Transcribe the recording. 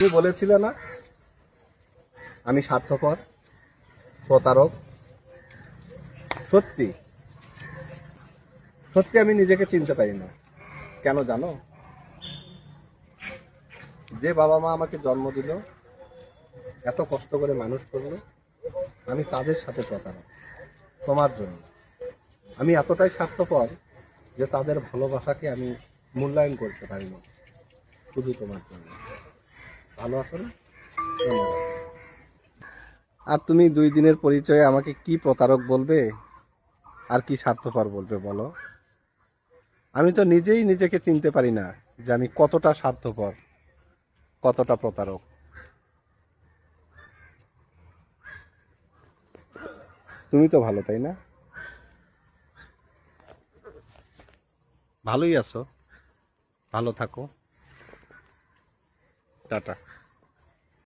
তুমি বলেছিলে না আমি স্বার্থপর, প্রতারক? সত্যি সত্যি আমি নিজেকে চিনতে পারি না। কেন জানো? যে বাবা মা আমাকে জন্ম দিল, এত কষ্ট করে মানুষ করলো, আমি তাদের সাথে প্রতারক তোমার জন্য। আমি এতটাই স্বার্থপর যে তাদের ভালোবাসাকে আমি মূল্যায়ন করতে পারি না, শুধু তোমার জন্য। ভালো আছো না? ধন্যবাদ। আর তুমি 2 দিনের পরিচয়ে আমাকে কি প্রতারক বলবে আর কি স্বার্থপর বলবে বলো? আমি তো নিজেই নিজেকে চিনতে পারি না যে আমি কতটা স্বার্থপর, কতটা প্রতারক। তুমি তো ভালো, তাই না? ভালোই আছো, ভালো থাকো। টাটা।